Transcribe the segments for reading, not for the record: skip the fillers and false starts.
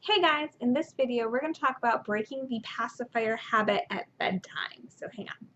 Hey guys, in this video we're going to talk about breaking the pacifier habit at bedtime. So hang on.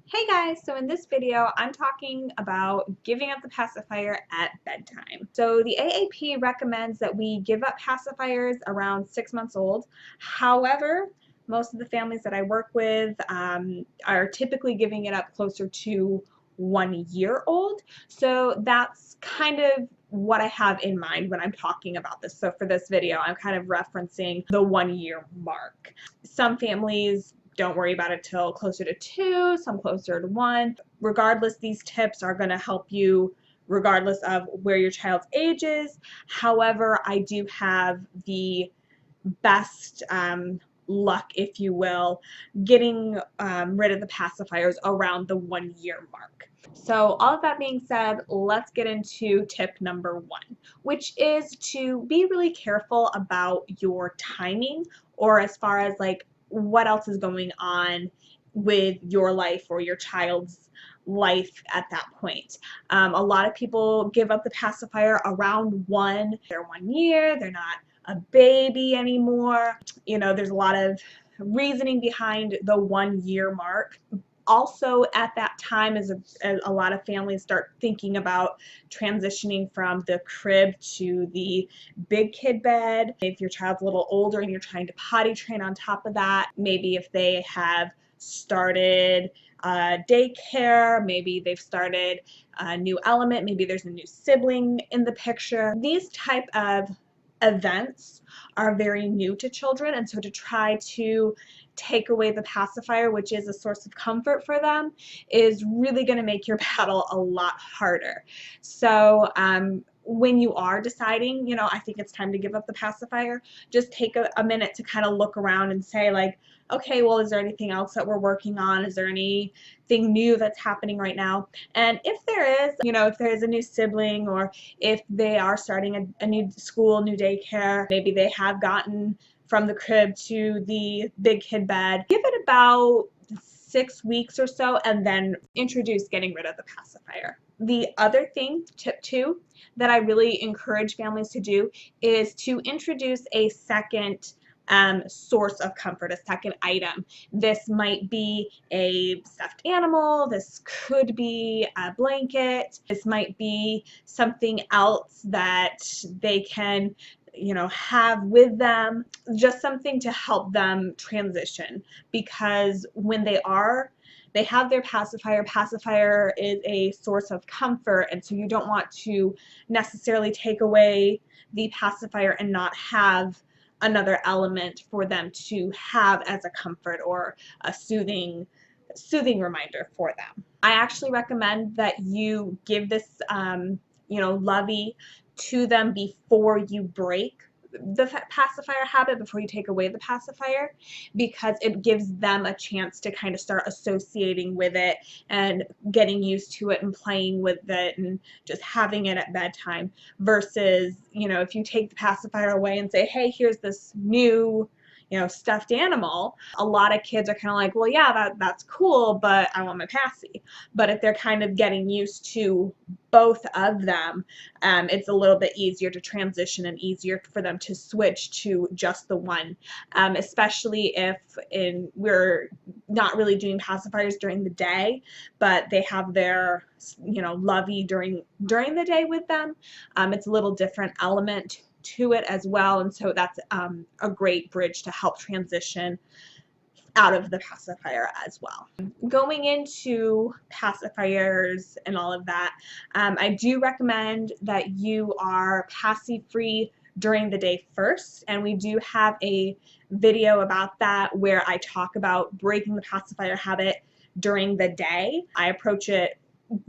Hey guys, so in this video I'm talking about giving up the pacifier at bedtime. So the AAP recommends that we give up pacifiers around 6 months old. However, most of the families that I work with are typically giving it up closer to 1 year old. So that's kind of what I have in mind when I'm talking about this. So for this video, I'm kind of referencing the 1 year mark. Some families don't worry about it till closer to 2, some closer to 1. Regardless, these tips are going to help you regardless of where your child's age is. However, I do have the best luck, if you will, getting rid of the pacifiers around the 1 year mark. So all of that being said, let's get into tip number 1, which is to be really careful about your timing, or as far as like what else is going on with your life or your child's life at that point. A lot of people give up the pacifier around 1. They're 1 year, they're not a baby anymore. You know, there's a lot of reasoning behind the 1 year mark. Also at that time as a lot of families start thinking about transitioning from the crib to the big kid bed. If your child's a little older and you're trying to potty train on top of that, maybe if they have started daycare, maybe they've started a new element, maybe there's a new sibling in the picture. These type of events are very new to children, and so to try to take away the pacifier, which is a source of comfort for them, is really going to make your battle a lot harder. So when you are deciding, you know, I think it's time to give up the pacifier, just take a minute to kind of look around and say like, okay, well, is there anything else that we're working on? Is there anything new that's happening right now? And if there is, you know, if there is a new sibling, or if they are starting a new school, new daycare, maybe they have gotten from the crib to the big kid bed, give it about 6 weeks or so and then introduce getting rid of the pacifier. The other thing, tip 2, that I really encourage families to do is to introduce a second source of comfort, a second item. This might be a stuffed animal, this could be a blanket, this might be something else that they can, you know, have with them, just something to help them transition, because when they have their pacifier is a source of comfort, and so you don't want to necessarily take away the pacifier and not have another element for them to have as a comfort or a soothing reminder for them. I actually recommend that you give this you know, lovey to them before you break the pacifier habit, before you take away the pacifier, because it gives them a chance to kind of start associating with it and getting used to it and playing with it and just having it at bedtime, versus, you know, if you take the pacifier away and say, hey, here's this new, you know, stuffed animal, a lot of kids are kind of like, well, yeah, that's cool, but I want my PACI. But if they're kind of getting used to both of them, it's a little bit easier to transition and easier for them to switch to just the one, especially if we're not really doing pacifiers during the day, but they have their, you know, lovey during the day with them. It's a little different element to it as well, and so that's a great bridge to help transition out of the pacifier as well. Going into pacifiers and all of that, I do recommend that you are PACI free during the day first, and we do have a video about that where I talk about breaking the pacifier habit during the day. I approach it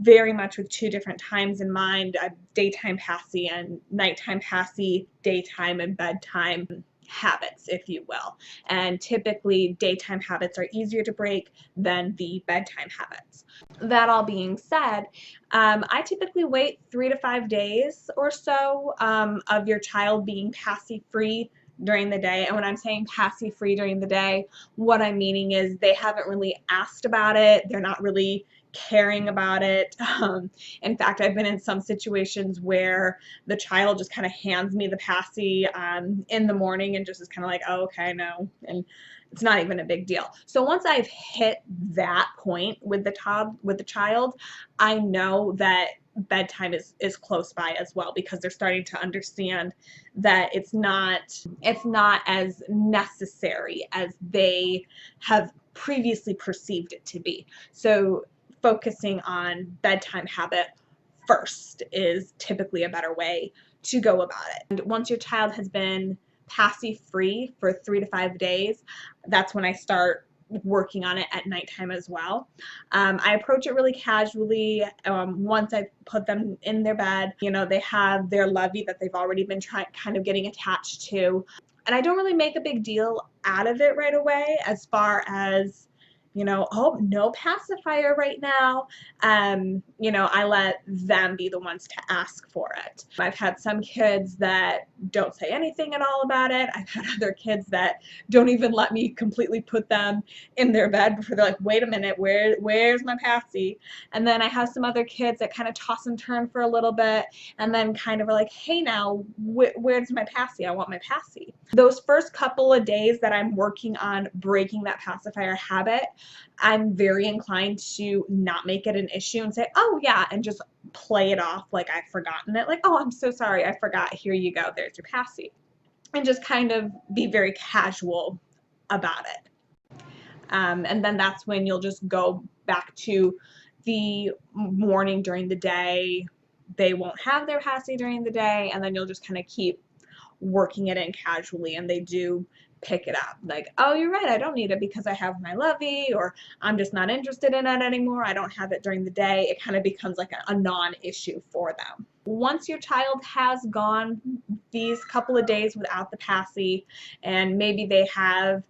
very much with 2 different times in mind: daytime PACI and nighttime PACI, daytime and bedtime habits, if you will. And typically daytime habits are easier to break than the bedtime habits. That all being said, I typically wait 3 to 5 days or so of your child being PACI free during the day. And when I'm saying PACI free during the day, what I'm meaning is they haven't really asked about it, they're not really caring about it. In fact, I've been in some situations where the child just kind of hands me the PACI in the morning and just is kind of like, oh, okay, no, and it's not even a big deal. So once I've hit that point with the child, I know that bedtime is close by as well, because they're starting to understand that it's not as necessary as they have previously perceived it to be. So focusing on bedtime habit first is typically a better way to go about it. And once your child has been PACI free for 3 to 5 days, that's when I start working on it at nighttime as well. I approach it really casually. Once I put them in their bed, you know, they have their lovey that they've already been kind of getting attached to. And I don't really make a big deal out of it right away, as far as, you know, oh, no pacifier right now. You know, I let them be the ones to ask for it. I've had some kids that don't say anything at all about it. I've had other kids that don't even let me completely put them in their bed before they're like, wait a minute, where's my PACI? And then I have some other kids that kind of toss and turn for a little bit and then kind of are like, hey, now, where's my PACI? I want my PACI. Those first couple of days that I'm working on breaking that pacifier habit, I'm very inclined to not make it an issue and say, oh yeah, and just play it off like I've forgotten it. Like, oh, I'm so sorry, I forgot. Here you go. There's your PACI. And just kind of be very casual about it. And then that's when you'll just go back to the morning during the day. They won't have their PACI during the day, and then you'll just kind of keep working it in casually, and they do pick it up. Like, oh, you're right, I don't need it because I have my lovey, or I'm just not interested in it anymore. I don't have it during the day. It kind of becomes like a non-issue for them. Once your child has gone these couple of days without the PACI, and maybe they have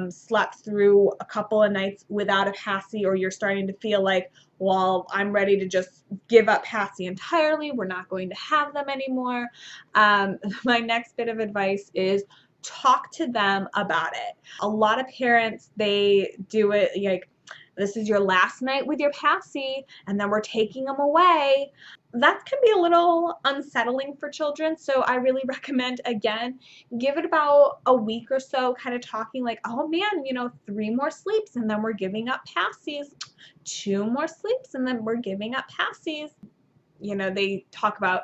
slept through a couple of nights without a PACI, or you're starting to feel like, well, I'm ready to just give up PACI entirely, we're not going to have them anymore, my next bit of advice is talk to them about it. A lot of parents, they do it like, this is your last night with your PACI, and then we're taking them away. That can be a little unsettling for children, so I really recommend, again, give it about a week or so, kind of talking like, oh man, you know, 3 more sleeps and then we're giving up PACIs, 2 more sleeps and then we're giving up PACIs. You know, they talk about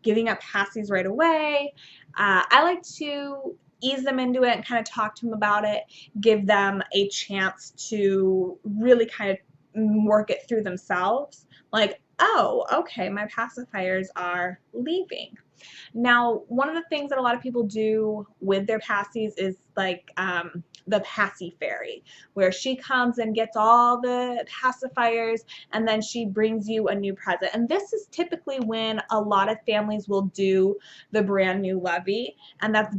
giving up PACIs right away. I like to ease them into it and kind of talk to them about it, give them a chance to really kind of work it through themselves. Like, oh, okay, my pacifiers are leaving. Now, one of the things that a lot of people do with their PACIs is like the PACI fairy, where she comes and gets all the pacifiers and then she brings you a new present. And this is typically when a lot of families will do the brand new lovey, and that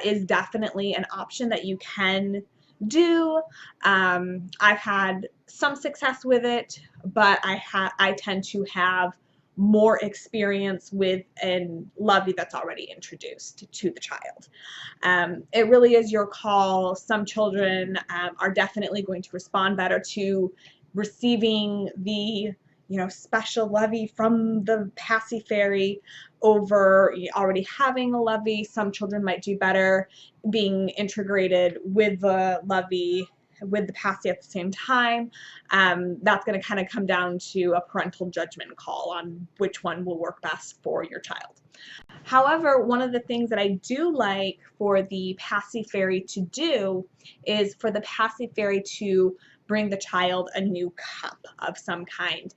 is definitely an option that you can do. I've had some success with it, but I tend to have more experience with a lovey that's already introduced to the child. It really is your call. Some children are definitely going to respond better to receiving the special lovey from the PACI fairy over already having a lovey. Some children might do better being integrated with the lovey, with the PACI at the same time. That's going to kind of come down to a parental judgment call on which one will work best for your child. However, one of the things that I do like for the PACI fairy to do is for the PACI fairy to bring the child a new cup of some kind.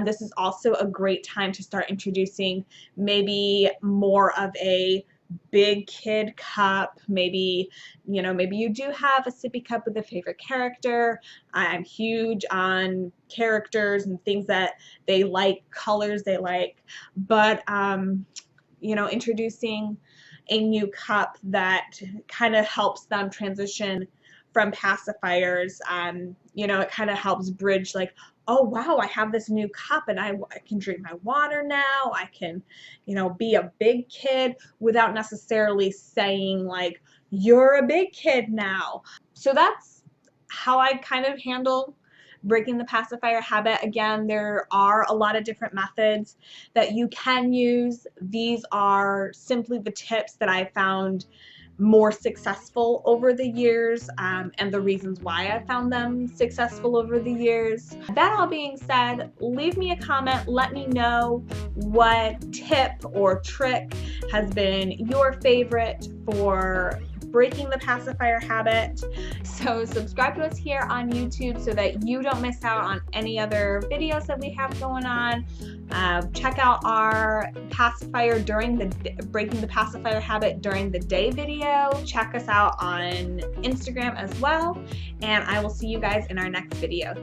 This is also a great time to start introducing maybe more of a big kid cup. Maybe you do have a sippy cup with a favorite character. I'm huge on characters and things that they like, colors they like, but introducing a new cup that kind of helps them transition from pacifiers. It kind of helps bridge, like, oh wow, I have this new cup and I can drink my water now. I can, be a big kid without necessarily saying like, you're a big kid now. So that's how I kind of handle breaking the pacifier habit. Again, there are a lot of different methods that you can use. These are simply the tips that I found more successful over the years, and the reasons why I found them successful over the years. That all being said, leave me a comment. Let me know what tip or trick has been your favorite for breaking the pacifier habit. So subscribe to us here on YouTube so that you don't miss out on any other videos that we have going on. Check out our pacifier during the breaking the pacifier habit during the day video. Check us out on Instagram as well, and I will see you guys in our next video.